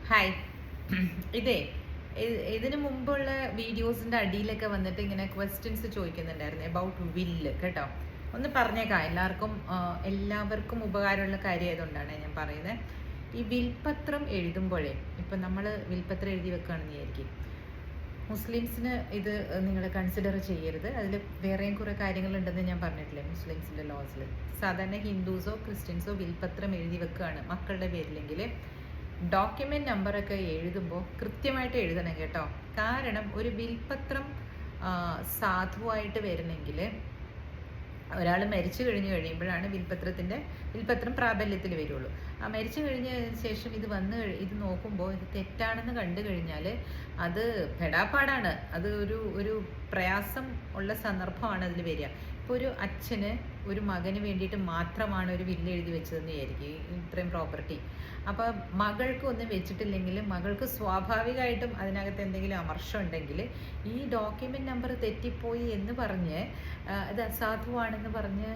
Hi. ഇതേ ഇതിന് മുമ്പുള്ള വീഡിയോസിൻ്റെ അടിയിലൊക്കെ വന്നിട്ട് ഇങ്ങനെ ക്വസ്റ്റ്യൻസ് ചോദിക്കുന്നുണ്ടായിരുന്നു അബൌട്ട് വില്ല് കേട്ടോ. ഒന്ന് പറഞ്ഞേക്കാം, എല്ലാവർക്കും ഉപകാരമുള്ള കാര്യമായതുകൊണ്ടാണ് ഞാൻ പറയുന്നത്. ഈ വിൽപത്രം എഴുതുമ്പോഴേ, ഇപ്പം നമ്മൾ വിൽപത്രം എഴുതി വെക്കുകയാണെന്ന് വിചാരിക്കും, മുസ്ലിംസിന് ഇത് നിങ്ങൾ കൺസിഡർ ചെയ്യരുത്. അതിൽ വേറെയും കുറേ കാര്യങ്ങളുണ്ടെന്ന് ഞാൻ പറഞ്ഞിട്ടില്ലേ മുസ്ലിംസിൻ്റെ ലോസിൽ. സാധാരണ ഹിന്ദുസോ ക്രിസ്ത്യൻസോ വിൽപത്രം എഴുതി വെക്കുകയാണ് മക്കളുടെ പേരിലെങ്കിൽ ഡോക്യുമെൻ്റ് നമ്പറൊക്കെ എഴുതുമ്പോൾ കൃത്യമായിട്ട് എഴുതണം കേട്ടോ. കാരണം ഒരു വിൽപത്രം സാധുവായിട്ട് വരണമെങ്കിൽ ഒരാൾ മരിച്ചു കഴിയുമ്പോഴാണ് വിൽപത്രം പ്രാബല്യത്തിൽ വരുള്ളൂ. ആ മരിച്ചു കഴിഞ്ഞ ശേഷം ഇത് നോക്കുമ്പോൾ ഇത് തെറ്റാണെന്ന് കണ്ടു കഴിഞ്ഞാൽ അത് പെടാപ്പാടാണ്. അത് ഒരു പ്രയാസം ഉള്ള സന്ദർഭമാണ് അതിൽ വരിക. ഇപ്പോൾ ഒരു അച്ഛന് ഒരു മകന് വേണ്ടിയിട്ട് മാത്രമാണ് ഒരു വില്ല് എഴുതി വെച്ചതെന്ന് വിചാരിക്കും, ഇത്രയും പ്രോപ്പർട്ടി. അപ്പോൾ മകൾക്ക് ഒന്നും വെച്ചിട്ടില്ലെങ്കിൽ മകൾക്ക് സ്വാഭാവികമായിട്ടും അതിനകത്ത് എന്തെങ്കിലും അമർഷം ഉണ്ടെങ്കിൽ ഈ ഡോക്യുമെൻ്റ് നമ്പർ തെറ്റിപ്പോയി എന്ന് പറഞ്ഞ് ഇത് അസാധുവാണെന്ന് പറഞ്ഞ്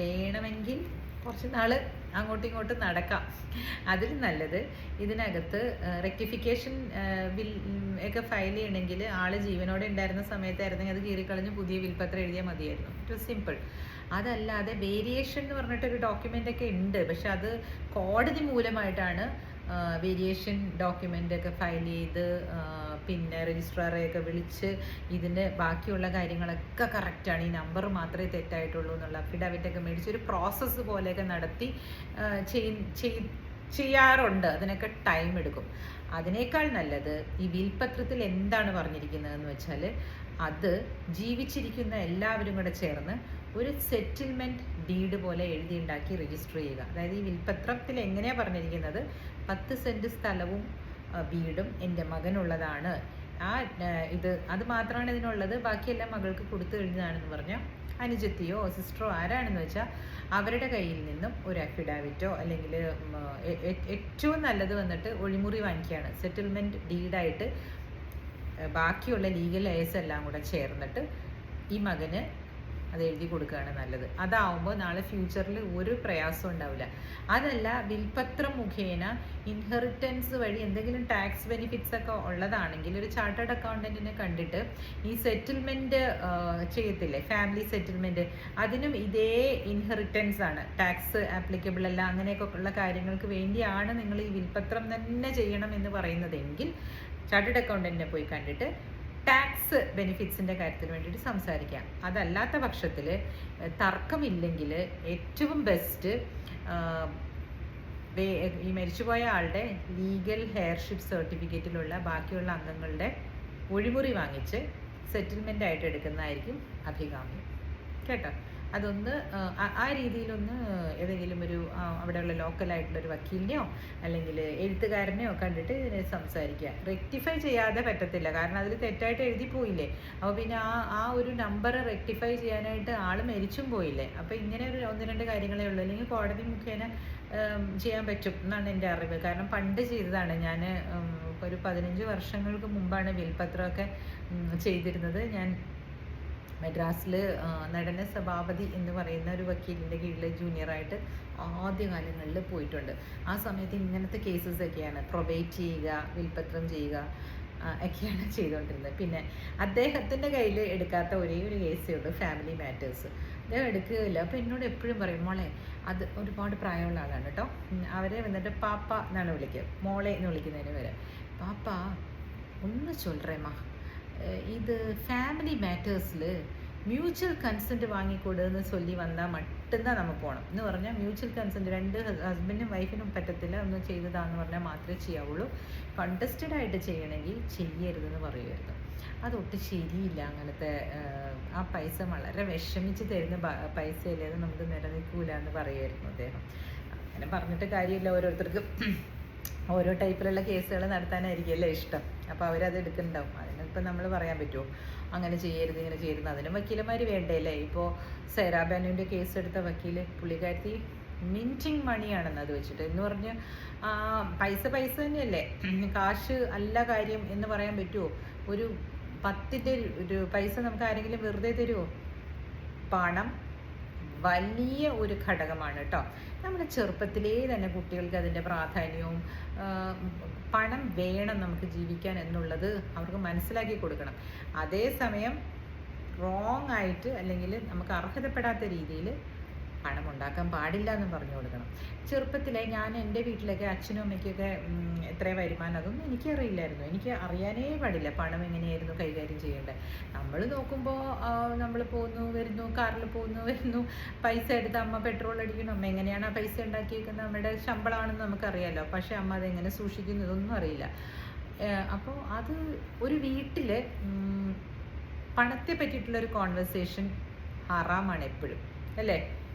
വേണമെങ്കിൽ കുറച്ച് നാൾ അങ്ങോട്ടും ഇങ്ങോട്ടും നടക്കാം. അതിൽ നല്ലത് ഇതിനകത്ത് റെക്ടിഫിക്കേഷൻ ബിൽ ഒക്കെ ഫയൽ ചെയ്യണമെങ്കിൽ ആൾ ജീവനോടെ ഉണ്ടായിരുന്ന സമയത്തായിരുന്നെങ്കിൽ അത് കീറിക്കളഞ്ഞ് പുതിയ വിൽപത്രം എഴുതിയാൽ മതിയായിരുന്നു. It simple. അതല്ലാതെ വേരിയേഷൻ എന്ന് പറഞ്ഞിട്ടൊരു ഡോക്യുമെൻ്റ് ഒക്കെ ഉണ്ട്, പക്ഷെ അത് കോടതി മൂലമായിട്ടാണ് വേരിയേഷൻ ഡോക്യുമെൻ്റ് ഒക്കെ ഫയൽ ചെയ്ത് പിന്നെ രജിസ്ട്രാറെയൊക്കെ വിളിച്ച് ഇതിൻ്റെ ബാക്കിയുള്ള കാര്യങ്ങളൊക്കെ കറക്റ്റാണ്, ഈ നമ്പർ മാത്രമേ തെറ്റായിട്ടുള്ളൂ എന്നുള്ള അഫിഡാവിറ്റൊക്കെ മേടിച്ച് ഒരു പ്രോസസ്സ് പോലെയൊക്കെ നടത്തി ചെയ്യാറുണ്ട്. അതിനൊക്കെ ടൈം എടുക്കും. അതിനേക്കാൾ നല്ലത് ഈ വിൽപത്രത്തിൽ എന്താണ് പറഞ്ഞിരിക്കുന്നതെന്ന് വെച്ചാൽ അത് ജീവിച്ചിരിക്കുന്ന എല്ലാവരും കൂടെ ചേർന്ന് ഒരു സെറ്റിൽമെൻറ്റ് ഡീഡ് പോലെ എഴുതിയുണ്ടാക്കി രജിസ്റ്റർ ചെയ്യുക. അതായത് ഈ വിൽപത്രത്തിൽ എങ്ങനെയാണ് പറഞ്ഞിരിക്കുന്നത്, 10 സെൻറ്റ് സ്ഥലവും വീടും എൻ്റെ മകനുള്ളതാണ്, അത് മാത്രമാണ് ഇതിനുള്ളത്, ബാക്കിയെല്ലാം മകൾക്ക് കൊടുത്തു കഴിഞ്ഞതാണെന്ന് പറഞ്ഞാൽ അനുജത്തിയോ സിസ്റ്ററോ ആരാണെന്ന് വെച്ചാൽ അവരുടെ കയ്യിൽ നിന്നും ഒരു അഫിഡാവിറ്റോ അല്ലെങ്കിൽ ഏറ്റവും നല്ലത് വന്നിട്ട് ഒഴിമുറി വാങ്ങിക്കുകയാണ്. സെറ്റിൽമെൻറ്റ് ഡീഡായിട്ട് ബാക്കിയുള്ള ലീഗൽ എയർസ് എല്ലാം കൂടെ ചേർന്നിട്ട് ഈ മകന് അത് എഴുതി കൊടുക്കുകയാണ് നല്ലത്. അതാവുമ്പോൾ നാളെ ഫ്യൂച്ചറിൽ ഒരു പ്രയാസം ഉണ്ടാവില്ല. അതല്ല വിൽപത്രം മുഖേന ഇൻഹെറിറ്റൻസ് വഴി എന്തെങ്കിലും ടാക്സ് ബെനിഫിറ്റ്സ് ഒക്കെ ഉള്ളതാണെങ്കിൽ ഒരു ചാർട്ടേഡ് അക്കൗണ്ടൻറ്റിനെ കണ്ടിട്ട് ഈ സെറ്റിൽമെൻറ്റ് ചെയ്യത്തില്ലേ, ഫാമിലി സെറ്റിൽമെൻറ്റ്, അതിനും ഇതേ ഇൻഹെറിറ്റൻസ് ആണ്, ടാക്സ് ആപ്ലിക്കബിൾ അല്ല, അങ്ങനെയൊക്കെ ഉള്ള കാര്യങ്ങൾക്ക് വേണ്ടിയാണ് നിങ്ങൾ ഈ വിൽപത്രം തന്നെ ചെയ്യണം എന്ന് പറയുന്നതെങ്കിൽ ചാർട്ടേഡ് അക്കൗണ്ടൻറ്റിനെ പോയി കണ്ടിട്ട് ടാക്സ് ബെനിഫിറ്റ്സിൻ്റെ കാര്യത്തിന് വേണ്ടിയിട്ട് സംസാരിക്കാം. അതല്ലാത്ത പക്ഷത്തിൽ തർക്കമില്ലെങ്കിൽ ഏറ്റവും ബെസ്റ്റ് ഈ മരിച്ചുപോയ ആളുടെ ലീഗൽ ഹെയർഷിപ്പ് സർട്ടിഫിക്കറ്റിലുള്ള ബാക്കിയുള്ള അംഗങ്ങളുടെ ഒഴിമുറി വാങ്ങിച്ച് സെറ്റിൽമെൻ്റ് ആയിട്ട് എടുക്കുന്നതായിരിക്കും അഭികാമ്യം കേട്ടോ. അതൊന്ന് ആ രീതിയിലൊന്ന് ഏതെങ്കിലും ഒരു അവിടെയുള്ള ലോക്കലായിട്ടുള്ളൊരു വക്കീലിനെയോ അല്ലെങ്കിൽ എഴുത്തുകാരനെയോ കണ്ടിട്ട് ഇതിനെ സംസാരിക്കുക. റെക്ടിഫൈ ചെയ്യാതെ പറ്റത്തില്ല, കാരണം അതിൽ തെറ്റായിട്ട് എഴുതി പോയില്ലേ. അപ്പോൾ പിന്നെ ആ ഒരു നമ്പർ റെക്ടിഫൈ ചെയ്യാനായിട്ട് ആൾ മരിച്ചും പോയില്ലേ. അപ്പോൾ ഇങ്ങനെ ഒരു 1-2 കാര്യങ്ങളേ ഉള്ളൂ. അല്ലെങ്കിൽ കോടതി മുഖേന ചെയ്യാൻ പറ്റും എന്നാണ് എൻ്റെ അറിവ്. കാരണം പണ്ട് ചെയ്തതാണ് ഞാൻ, ഒരു 15 വർഷങ്ങൾക്ക് മുമ്പാണ് വിൽപത്രമൊക്കെ ചെയ്തിരുന്നത്. ഞാൻ മദ്രാസിൽ നടന സഭാപതി എന്ന് പറയുന്ന ഒരു വക്കീലിൻ്റെ കീഴിൽ ജൂനിയറായിട്ട് ആദ്യകാലങ്ങളിൽ പോയിട്ടുണ്ട്. ആ സമയത്ത് ഇങ്ങനത്തെ കേസസ് ഒക്കെയാണ് പ്രൊബേറ്റ് ചെയ്യുക, വിൽപത്രം ചെയ്യുക ഒക്കെയാണ് ചെയ്തുകൊണ്ടിരുന്നത്. പിന്നെ അദ്ദേഹത്തിൻ്റെ കയ്യിൽ എടുക്കാത്ത ഒരേ ഒരു കേസേ ഉള്ളൂ, ഫാമിലി മാറ്റേഴ്സ്. അദ്ദേഹം എടുക്കുകയില്ല. അപ്പോൾ എന്നോട് എപ്പോഴും പറയും, മോളെ, അത് ഒരുപാട് പ്രായമുള്ള ആളാണ് കേട്ടോ, അവരെ വന്നിട്ട് പാപ്പ എന്നാണ് വിളിക്കുക, മോളെ എന്ന് വിളിക്കുന്നതിന് വരെ, പാപ്പ ഒന്ന് ചൊല്ലേമാ, ഇത് ഫാമിലി മാറ്റേഴ്സിൽ മ്യൂച്വൽ കൺസെൻറ്റ് വാങ്ങിക്കൊടുന്ന് ചൊല്ലി വന്നാൽ മട്ടുന്നാ നമ്മൾ പോകണം എന്ന് പറഞ്ഞാൽ മ്യൂച്വൽ കൺസെൻറ്റ് 2 ഹസ്ബൻഡിനും വൈഫിനും പറ്റത്തില്ല, ഒന്ന് ചെയ്തതാന്ന് പറഞ്ഞാൽ മാത്രമേ ചെയ്യാവുള്ളൂ. കണ്ടസ്റ്റഡ് ആയിട്ട് ചെയ്യണമെങ്കിൽ ചെയ്യരുതെന്ന് പറയുമായിരുന്നു. അതൊട്ട് ശരിയില്ല. അങ്ങനത്തെ ആ പൈസ വളരെ വിഷമിച്ച് തരുന്ന പൈസയല്ലേ, അത് നമുക്ക് നിലനിൽക്കൂല എന്ന് പറയുമായിരുന്നു അദ്ദേഹം. അങ്ങനെ പറഞ്ഞിട്ട് കാര്യമില്ല, ഓരോരുത്തർക്കും ഓരോ ടൈപ്പിലുള്ള കേസുകൾ നടത്താനായിരിക്കുമല്ലേ ഇഷ്ടം. അപ്പോൾ അവരത് എടുക്കുന്നുണ്ടാവും. അതിനിപ്പോൾ നമ്മൾ പറയാൻ പറ്റുമോ അങ്ങനെ ചെയ്യരുത് ഇങ്ങനെ ചെയ്യരുത്? അതിനും വക്കീലന്മാർ വേണ്ടേ അല്ലേ. ഇപ്പോൾ സൈറാ ബാനുവിൻ്റെ കേസ് എടുത്ത വക്കീൽ, പുള്ളിക്കാരത്തി മിൻറ്റിങ് മണിയാണെന്ന് അത് വെച്ചിട്ട് എന്ന് പറഞ്ഞ് പൈസ തന്നെയല്ലേ, കാശ് അല്ല കാര്യം എന്ന് പറയാൻ പറ്റുമോ? ഒരു 10ൻ്റെ ഒരു പൈസ നമുക്ക് ആരെങ്കിലും വെറുതെ തരുമോ? പണം വലിയ ഒരു ഘടകമാണ് കേട്ടോ. നമ്മുടെ ചെറുപ്പത്തിലേ തന്നെ കുട്ടികൾക്ക് അതിൻ്റെ പ്രാധാന്യവും പണം വേണം നമുക്ക് ജീവിക്കാൻ എന്നുള്ളത് അവർക്ക് മനസ്സിലാക്കി കൊടുക്കണം. അതേസമയം റോങ് ആയിട്ട് അല്ലെങ്കിൽ നമുക്ക് അർഹതപ്പെടാത്ത രീതിയിൽ പണം ഉണ്ടാക്കാൻ പാടില്ല എന്ന് പറഞ്ഞു കൊടുക്കണം. ചെറുപ്പത്തിലെ ഞാൻ എൻ്റെ വീട്ടിലൊക്കെ അച്ഛനും അമ്മയ്ക്കൊക്കെ എത്ര വരുമാനം അതൊന്നും എനിക്കറിയില്ലായിരുന്നു. എനിക്ക് അറിയാനേ പാടില്ല പണം എങ്ങനെയായിരുന്നു കൈകാര്യം ചെയ്യേണ്ടത്. നമ്മൾ നോക്കുമ്പോൾ നമ്മൾ പോകുന്നു വരുന്നു, കാറിൽ പോകുന്നു വരുന്നു, പൈസ എടുത്ത് അമ്മ പെട്രോൾ അടിക്കണം, അമ്മ എങ്ങനെയാണ് ആ പൈസ ഉണ്ടാക്കിയേക്കുന്നത്, നമ്മുടെ ശമ്പളമാണെന്ന് നമുക്കറിയാമല്ലോ. പക്ഷേ അമ്മ അതെങ്ങനെ സൂക്ഷിക്കുന്നു ഇതൊന്നും അറിയില്ല. അപ്പോൾ അത് ഒരു വീട്ടിൽ പണത്തെ പറ്റിയിട്ടുള്ളൊരു കോൺവെർസേഷൻ ഹറാമാണ് എപ്പോഴും, അല്ലേ?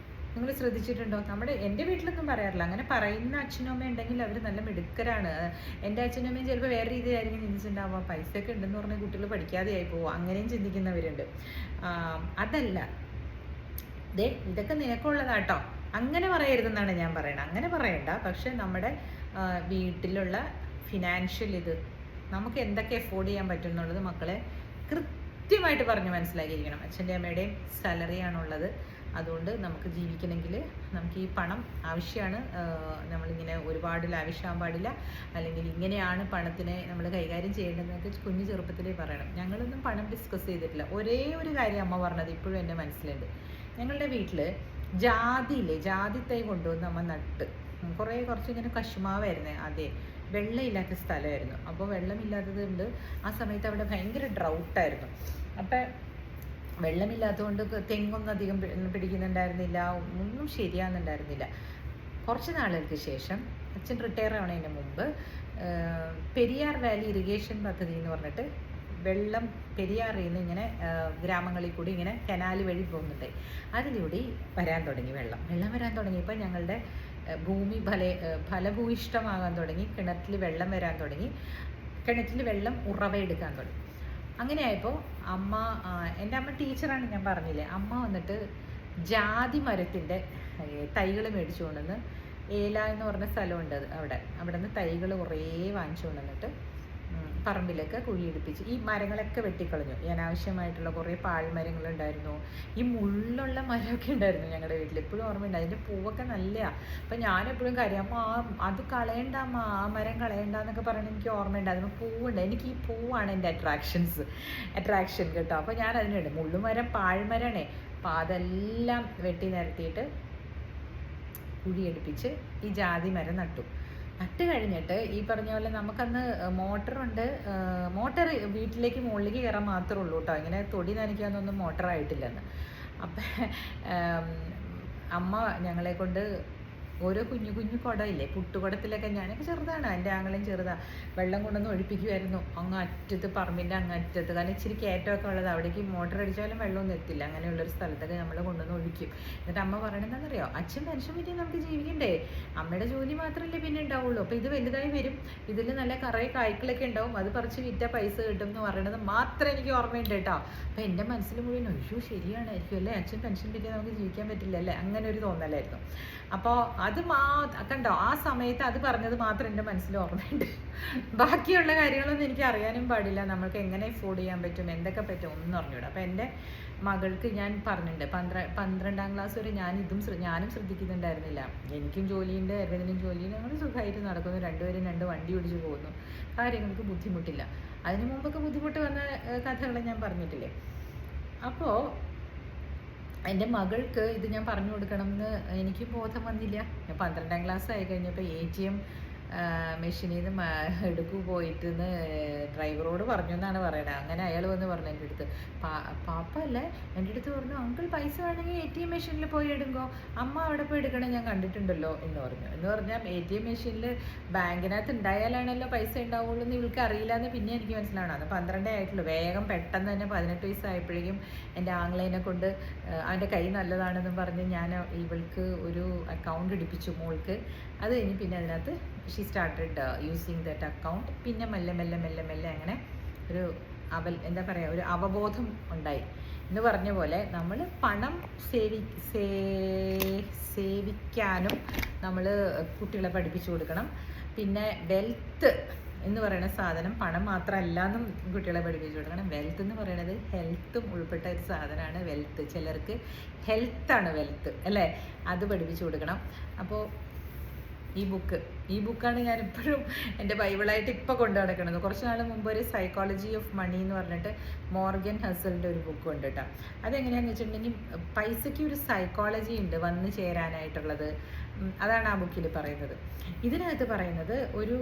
നിങ്ങൾ ശ്രദ്ധിച്ചിട്ടുണ്ടോ? എൻ്റെ വീട്ടിലൊന്നും പറയാറില്ല. അങ്ങനെ പറയുന്ന അച്ഛനും അമ്മയും ഉണ്ടെങ്കിൽ അവർ നല്ല മിടുക്കരാണ്. എൻ്റെ അച്ഛനും അമ്മയും ചിലപ്പോൾ വേറെ രീതിയിലായിരിക്കും ചിന്തിച്ചിട്ടുണ്ടാവുക. പൈസയൊക്കെ ഉണ്ടെന്ന് പറഞ്ഞാൽ കുട്ടികൾ പഠിക്കാതെയായി പോകും, അങ്ങനെയും ചിന്തിക്കുന്നവരുണ്ട്. അതല്ല, ഇതൊക്കെ നിനക്കുള്ളതാട്ടോ, അങ്ങനെ പറയരുതെന്നാണ് ഞാൻ പറയുന്നത്. അങ്ങനെ പറയണ്ട. പക്ഷെ നമ്മുടെ വീട്ടിലുള്ള ഫിനാൻഷ്യൽ നമുക്ക് എന്തൊക്കെ അഫോർഡ് ചെയ്യാൻ പറ്റും എന്നുള്ളത് മക്കളെ കൃത്യമായിട്ട് പറഞ്ഞ് മനസ്സിലാക്കിയിരിക്കണം. അച്ഛൻ്റെ അമ്മയുടെയും സാലറിയാണുള്ളത്. അതുകൊണ്ട് നമുക്ക് ജീവിക്കണമെങ്കിൽ നമുക്ക് ഈ പണം ആവശ്യമാണ്. നമ്മളിങ്ങനെ ഒരുപാട് ലാവിഷാകാൻ പാടില്ല. അല്ലെങ്കിൽ ഇങ്ങനെയാണ് പണത്തിനെ നമ്മൾ കൈകാര്യം ചെയ്യേണ്ടതെന്നൊക്കെ കുഞ്ഞു ചെറുപ്പത്തിലേ പറയണം. ഞങ്ങളൊന്നും പണം ഡിസ്കസ് ചെയ്തിട്ടില്ല. ഒരേ ഒരു കാര്യം അമ്മ പറഞ്ഞത് ഇപ്പോഴും എൻ്റെ മനസ്സിലുണ്ട്. ഞങ്ങളുടെ വീട്ടിൽ ജാതി തൈ കൊണ്ടുവന്ന് അമ്മ നട്ട്. കുറച്ച് ഇങ്ങനെ കശുമാവായിരുന്നേ. അതെ, വെള്ളമില്ലാത്ത സ്ഥലമായിരുന്നു. അപ്പോൾ വെള്ളമില്ലാത്തത് കൊണ്ട് ആ സമയത്ത് അവിടെ ഭയങ്കര ഡ്രൗട്ടായിരുന്നു. അപ്പം വെള്ളമില്ലാത്തതുകൊണ്ട് തെങ്ങൊന്നും അധികം പിടിക്കുന്നുണ്ടായിരുന്നില്ല, ഒന്നും ശരിയാകുന്നുണ്ടായിരുന്നില്ല. കുറച്ച് നാളുകൾക്ക് ശേഷം അച്ഛൻ റിട്ടയർ ആവുന്നതിന് മുമ്പ് പെരിയാർ വാലി ഇറിഗേഷൻ പദ്ധതി എന്ന് പറഞ്ഞിട്ട് വെള്ളം പെരിയാറിൽ നിന്ന് ഇങ്ങനെ ഗ്രാമങ്ങളിൽ കൂടി ഇങ്ങനെ കനാല് വഴി പോകുന്നുണ്ട്. അതിലൂടെ വരാൻ തുടങ്ങി വെള്ളം വരാൻ തുടങ്ങിയപ്പോൾ ഞങ്ങളുടെ ഭൂമി ഫലഭൂയിഷ്ടമാകാൻ തുടങ്ങി. കിണറ്റിൽ വെള്ളം വരാൻ തുടങ്ങി. കിണറ്റിൽ വെള്ളം ഉറവയെടുക്കാൻ തുടങ്ങി. അങ്ങനെ ആയപ്പോൾ എൻ്റെ അമ്മ ടീച്ചറാണ്, ഞാൻ പറഞ്ഞില്ലേ. അമ്മ വന്നിട്ട് ജാതി മരത്തിൻ്റെ തൈകൾ മേടിച്ചു കൊണ്ടുവന്ന്, ഏല എന്ന് പറഞ്ഞ സ്ഥലമുണ്ട് അവിടെ നിന്ന് തൈകൾ കുറേ വാങ്ങിച്ചു കൊണ്ടുവന്നിട്ട് പറമ്പിലൊക്കെ കുഴിയെടുപ്പിച്ച് ഈ മരങ്ങളൊക്കെ വെട്ടിക്കളഞ്ഞു. ഈ അനാവശ്യമായിട്ടുള്ള കുറേ പാഴ്മരങ്ങളുണ്ടായിരുന്നു. ഈ മുള്ളുള്ള മരമൊക്കെ ഉണ്ടായിരുന്നു ഞങ്ങളുടെ വീട്ടിൽ. എപ്പോഴും ഓർമ്മയുണ്ട്. അതിൻ്റെ പൂവൊക്കെ നല്ലതാണ്. അപ്പം ഞാനെപ്പോഴും കാര്യം അമ്മ അത് കളയണ്ട അമ്മ, ആ മരം കളയണ്ട എന്നൊക്കെ പറയുന്നത് എനിക്ക് ഓർമ്മയുണ്ട്. അതിന് പൂവുണ്ട്. എനിക്ക് ഈ പൂവാണ് എൻ്റെ അട്രാക്ഷൻ കേട്ടോ. അപ്പോൾ ഞാൻ അതിനുണ്ട് മുള്ളുമരം പാഴ്മരമാണേ. അപ്പോൾ അതെല്ലാം വെട്ടി നിരത്തിയിട്ട് കുഴിയെടുപ്പിച്ച് ഈ ജാതി മരം നട്ടു കഴിഞ്ഞിട്ട് ഈ പറഞ്ഞ പോലെ നമുക്കന്ന് മോട്ടർ വീട്ടിലേക്ക് മുകളിലേക്ക് കയറാൻ മാത്രമേ ഉള്ളൂ കേട്ടോ. ഇങ്ങനെ തൊടി നനയ്ക്കാനൊന്നും മോട്ടറായിട്ടില്ലെന്ന്. അപ്പം അമ്മ ഞങ്ങളെ കൊണ്ട് ഓരോ കുഞ്ഞു കുടമില്ലേ, പുട്ടുകുടത്തിലൊക്കെ, ഞാനൊക്കെ ചെറുതാണ്, എൻ്റെ ആങ്ങളെയും ചെറുതാണ്, വെള്ളം കൊണ്ടൊന്ന് ഒഴിപ്പിക്കുമായിരുന്നു അങ്ങ് അറ്റത്ത്, പറമ്പിൻ്റെ അങ്ങ് അറ്റത്ത്. കാരണം ഇച്ചിരി കയറ്റമൊക്കെ ഉള്ളത്, അവിടേക്ക് മോട്ടർ അടിച്ചാലും വെള്ളമൊന്നും എത്തില്ല. അങ്ങനെയുള്ളൊരു സ്ഥലത്തൊക്കെ നമ്മൾ കൊണ്ടുവന്ന് ഒഴിക്കും. എന്നിട്ട് അമ്മ പറയണെന്താണെന്നറിയോ, അച്ഛൻ പെൻഷൻ പറ്റി നമുക്ക് ജീവിക്കണ്ടേ, അമ്മയുടെ ജോലി മാത്രമല്ലേ പിന്നെ ഉണ്ടാവുള്ളൂ. അപ്പോൾ ഇത് വലുതായി വരും, ഇതിൽ നല്ല കുറേ കായ്ക്കളൊക്കെ ഉണ്ടാവും, അത് പറിച്ച് വിറ്റാൽ പൈസ കിട്ടും എന്ന് പറയണത് മാത്രം എനിക്ക് ഓർമ്മയുണ്ട് കേട്ടോ. അപ്പോൾ എൻ്റെ മനസ്സിൽ മുഴുവൻ അയ്യോ ശരിയാണായിരിക്കും അല്ലേ, അച്ഛൻ പെൻഷൻ പറ്റി നമുക്ക് ജീവിക്കാൻ പറ്റില്ല അല്ലേ, അങ്ങനെ ഒരു തോന്നലായിരുന്നു. അപ്പോൾ അത് കണ്ടോ, ആ സമയത്ത് അത് പറഞ്ഞത് മാത്രം എൻ്റെ മനസ്സിൽ ഓർമ്മയുണ്ട്. ബാക്കിയുള്ള കാര്യങ്ങളൊന്നും എനിക്ക് അറിയാനും പാടില്ല. നമ്മൾക്ക് എങ്ങനെ അഫോർഡ് ചെയ്യാൻ പറ്റും, എന്തൊക്കെ പറ്റും ഒന്നും അറിഞ്ഞൂടാ. അപ്പോൾ എൻ്റെ മകൾക്ക് ഞാൻ പറഞ്ഞിട്ടുണ്ട്, 12ാം ക്ലാസ് വരെ ഞാനും ശ്രദ്ധിക്കുന്നുണ്ടായിരുന്നില്ല. എനിക്കും ജോലിയുണ്ട്, എവിടെയെങ്കിലും ജോലിയുണ്ട്, ഞങ്ങൾ സുഖമായിട്ട് നടക്കുന്നു, രണ്ടുപേരും 2 വണ്ടി ഓടിച്ച് പോകുന്നു, കാര്യങ്ങൾക്ക് ബുദ്ധിമുട്ടില്ല. അതിന് മുമ്പൊക്കെ ബുദ്ധിമുട്ട് വന്ന കഥകൾ ഞാൻ പറഞ്ഞിട്ടില്ലേ. അപ്പോൾ എൻ്റെ മകൾക്ക് ഇത് ഞാൻ പറഞ്ഞു കൊടുക്കണം എന്ന് എനിക്ക് ബോധം വന്നില്ല. ഞാൻ 12ാം ക്ലാസ് ആയി കഴിഞ്ഞപ്പോൾ ATM മെഷീനിൽ നിന്ന് എടുക്കു പോയിട്ട് ഡ്രൈവറോട് പറഞ്ഞു എന്നാണ് പറയണത്. അങ്ങനെ അയാൾ വന്ന് പറഞ്ഞു എൻ്റെ അടുത്ത്, പാപ്പ അല്ലേ, എൻ്റെ അടുത്ത് പറഞ്ഞു അങ്കിൾ പൈസ വേണമെങ്കിൽ ATM മെഷീനിൽ പോയി എടുക്കോ, അമ്മ അവിടെ പോയി എടുക്കണം ഞാൻ കണ്ടിട്ടുണ്ടല്ലോ എന്ന് പറഞ്ഞു. എന്ന് പറഞ്ഞാൽ ATM മെഷീനിൽ ബാങ്കിനകത്ത് ഉണ്ടായാലാണല്ലോ പൈസ ഉണ്ടാവുള്ളൂ എന്ന് ഇവൾക്ക് അറിയില്ല എന്ന് പിന്നെ എനിക്ക് മനസ്സിലാണ്. അന്ന് 12 ആയിട്ടുള്ളൂ. വേഗം പെട്ടെന്ന് തന്നെ 18 വയസ്സായപ്പോഴേക്കും എൻ്റെ ആംഗ്ലേനെ കൊണ്ട് അവൻ്റെ കൈ നല്ലതാണെന്നും പറഞ്ഞ് ഞാൻ ഇവൾക്ക് ഒരു അക്കൗണ്ട് എടുപ്പിച്ചു മോൾക്ക്. അത് കഴിഞ്ഞ് പിന്നെ അതിനകത്ത് she started using that account. പിന്നെ മെല്ലെ അങ്ങനെ ഒരു എന്താ പറയുക, ഒരു അവബോധം ഉണ്ടായി എന്ന് പറഞ്ഞ പോലെ നമ്മൾ പണം സേവിക്കാനും നമ്മൾ കുട്ടികളെ പഠിപ്പിച്ചു കൊടുക്കണം. പിന്നെ വെൽത്ത് എന്ന് പറയുന്ന സാധനം പണം മാത്രമല്ല എന്നും കുട്ടികളെ പഠിപ്പിച്ചു കൊടുക്കണം. വെൽത്ത് എന്ന് പറയുന്നത് ഹെൽത്തും ഉൾപ്പെട്ട ഒരു സാധനമാണ് വെൽത്ത്. ചിലർക്ക് ഹെൽത്താണ് വെൽത്ത് അല്ലേ, അത് പഠിപ്പിച്ചു കൊടുക്കണം. അപ്പോൾ ഈ ബുക്കാണ് ഞാൻ ഇപ്പോഴും എൻ്റെ ബൈബിളായിട്ട് ഇപ്പോൾ കൊണ്ടു നടക്കുന്നത്. കുറച്ച് നാൾ മുമ്പ് ഒരു സൈക്കോളജി ഓഫ് മണി എന്ന് പറഞ്ഞിട്ട് മോർഗൻ ഹസലിൻ്റെ ഒരു ബുക്ക് ഉണ്ട് കേട്ടോ. അതെങ്ങനെയാണെന്ന് വെച്ചിട്ടുണ്ടെങ്കിൽ പൈസയ്ക്ക് ഒരു സൈക്കോളജി ഉണ്ട് വന്നു ചേരാനായിട്ടുള്ളത്. അതാണ് ആ ബുക്കിൽ പറയുന്നത്. ഇതിനകത്ത് പറയുന്നത് ഒരു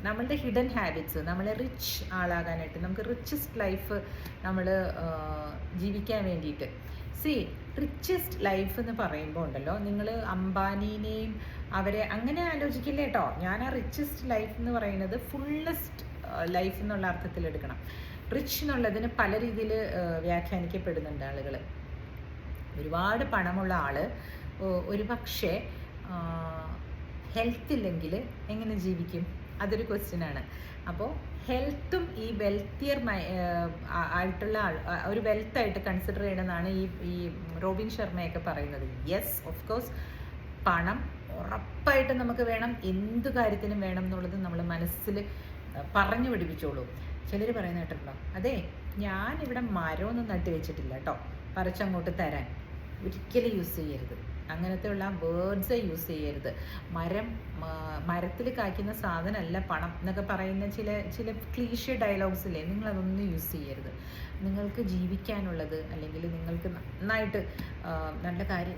നമ്മളുടെ ഹിഡൻ ഹാബിറ്റ്സ്, നമ്മളെ റിച്ച് ആളാകാനായിട്ട്, നമുക്ക് റിച്ചസ്റ്റ് ലൈഫ് നമ്മൾ ജീവിക്കാൻ വേണ്ടിയിട്ട്. റിച്ചസ്റ്റ് ലൈഫ് എന്ന് പറയുമ്പോൾ ഉണ്ടല്ലോ, നിങ്ങൾ അംബാനീനെയും അവരെ അങ്ങനെ ആലോചിക്കില്ല കേട്ടോ. ഞാൻ ആ റിച്ചസ്റ്റ് ലൈഫ് എന്ന് പറയുന്നത് ഫുള്ളസ്റ്റ് ലൈഫ് എന്നുള്ള അർത്ഥത്തിൽ എടുക്കണം. റിച്ച് എന്നുള്ളതിന് പല രീതിയിൽ വ്യാഖ്യാനിക്കപ്പെടുന്നുണ്ട് ആളുകൾ. ഒരുപാട് പണമുള്ള ആൾ ഒരു പക്ഷേ ഹെൽത്ത് ഇല്ലെങ്കിൽ എങ്ങനെ ജീവിക്കും? അതൊരു ക്വസ്റ്റ്യനാണ്. അപ്പോൾ ഹെൽത്തും ഈ വെൽത്തിയർ ആയിട്ടുള്ള ഒരു വെൽത്തായിട്ട് കൺസിഡർ ചെയ്യണമെന്നാണ് ഈ റോബിൻ ശർമ്മയൊക്കെ പറയുന്നത്. യെസ്, ഓഫ് കോഴ്സ് പണം ഉറപ്പായിട്ട് നമുക്ക് വേണം, എന്ത് കാര്യത്തിനും വേണം എന്നുള്ളത് നമ്മൾ മനസ്സിൽ പറഞ്ഞു പിടിപ്പിച്ചോളൂ. ചിലർ പറയുന്ന കേട്ടിട്ടുണ്ടോ, അതെ ഞാനിവിടെ മരമൊന്നും നട്ട് വെച്ചിട്ടില്ല കേട്ടോ, പറിച്ചങ്ങോട്ട് തരാൻ. ഒരിക്കലും യൂസ് ചെയ്യരുത് അങ്ങനത്തെ ഉള്ള വേർഡ്സ് യൂസ് ചെയ്യരുത്. മരത്തിൽ കായ്ക്കുന്ന സാധനമല്ല പണം എന്നൊക്കെ പറയുന്ന ചില ക്ലീഷേ ഡയലോഗ്സില്ലേ, നിങ്ങളതൊന്നും യൂസ് ചെയ്യരുത്. നിങ്ങൾക്ക് ജീവിക്കാനുള്ളത്, അല്ലെങ്കിൽ നിങ്ങൾക്ക് നന്നായിട്ട്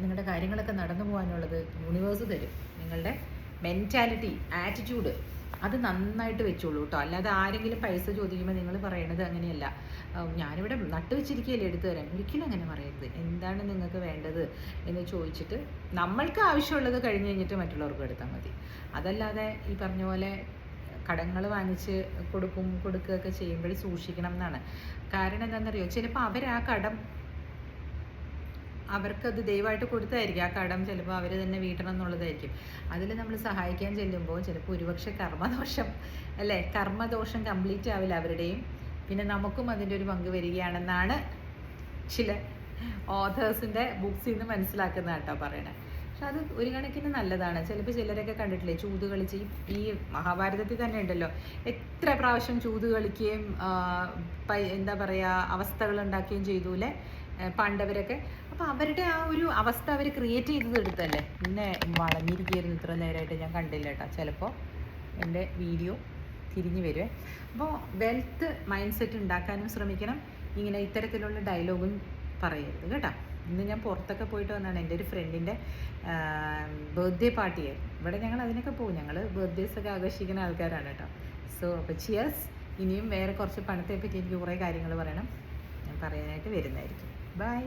നിങ്ങളുടെ കാര്യങ്ങളൊക്കെ നടന്നു പോകാനുള്ളത് യൂണിവേഴ്സ് തരും. നിങ്ങളുടെ മെൻറ്റാലിറ്റി, ആറ്റിറ്റ്യൂഡ് അത് നന്നായിട്ട് വെച്ചോളൂ കേട്ടോ. അല്ലാതെ ആരെങ്കിലും പൈസ ചോദിക്കുമ്പോൾ നിങ്ങൾ പറയണത് അങ്ങനെയല്ല, ഞാനിവിടെ നട്ടു വെച്ചിരിക്കുകയല്ലേ എടുത്തു തരാൻ. ഒരിക്കലും അങ്ങനെ പറയരുത്. എന്താണ് നിങ്ങൾക്ക് വേണ്ടത് എന്ന് ചോദിച്ചിട്ട് നമ്മൾക്ക് ആവശ്യമുള്ളത് കഴിഞ്ഞ് കഴിഞ്ഞിട്ട് മറ്റുള്ളവർക്ക് എടുത്താൽ മതി. അതല്ലാതെ ഈ പറഞ്ഞ പോലെ കടങ്ങൾ വാങ്ങിച്ച് കൊടുക്കുകയൊക്കെ ചെയ്യുമ്പോൾ സൂക്ഷിക്കണം എന്നാണ്. കാരണം എന്താണെന്നറിയോ, ചിലപ്പോൾ ആ കടം അവർക്കത് ദൈവമായിട്ട് കൊടുത്തായിരിക്കും. ആ കടം ചിലപ്പോൾ അവർ തന്നെ വീട്ടണം എന്നുള്ളതായിരിക്കും. അതിൽ നമ്മൾ സഹായിക്കാൻ ചെല്ലുമ്പോൾ ചിലപ്പോൾ ഒരുപക്ഷെ കർമ്മദോഷം കംപ്ലീറ്റ് ആവില്ല അവരുടെയും, പിന്നെ നമുക്കും അതിൻ്റെ ഒരു പങ്ക് വരികയാണെന്നാണ് ചില ഓഥേഴ്സിൻ്റെ ബുക്സിൽ നിന്ന് മനസ്സിലാക്കുന്ന കേട്ടോ പറയണേ. പക്ഷെ അത് ഒരു കണക്കിന് നല്ലതാണ്. ചിലപ്പോൾ ചിലരൊക്കെ കണ്ടിട്ടില്ലേ, ചൂത് കളിച്ച് ഈ മഹാഭാരതത്തിൽ തന്നെ ഉണ്ടല്ലോ, എത്ര പ്രാവശ്യം ചൂത് കളിക്കുകയും എന്താ പറയുക അവസ്ഥകൾ ഉണ്ടാക്കുകയും ചെയ്തു അല്ലേ പാണ്ഡവരൊക്കെ. അപ്പോൾ അവരുടെ ആ ഒരു അവസ്ഥ അവർ ക്രിയേറ്റ് ചെയ്തത് എടുത്തല്ലേ. പിന്നെ വളഞ്ഞിരിക്കുകയായിരുന്നു ഇത്ര നേരമായിട്ട് ഞാൻ കണ്ടില്ല കേട്ടോ. ചിലപ്പോൾ എൻ്റെ വീഡിയോ തിരിഞ്ഞു വരുവേ. അപ്പോൾ വെൽത്ത് മൈൻഡ് സെറ്റ് ഉണ്ടാക്കാനും ശ്രമിക്കണം. ഇങ്ങനെ ഇത്തരത്തിലുള്ള ഡയലോഗും പറയരുത് കേട്ടോ. ഇന്ന് ഞാൻ പുറത്തൊക്കെ പോയിട്ട് വന്നാണ്. എൻ്റെ ഒരു ഫ്രണ്ടിൻ്റെ ബർത്ത്ഡേ പാർട്ടിയായിരുന്നു. ഇവിടെ ഞങ്ങൾ അതിനൊക്കെ പോകും. ഞങ്ങൾ ബർത്ത്ഡേസൊക്കെ ആഘോഷിക്കുന്ന ആൾക്കാരാണ് കേട്ടോ. അപ്പോൾ ചിയേഴ്സ്. ഇനിയും വേറെ കുറച്ച് പണത്തെ പറ്റി എനിക്ക് കുറേ കാര്യങ്ങൾ പറയണം. ഞാൻ പറയാനായിട്ട് വരുന്നതായിരിക്കും. ബൈ.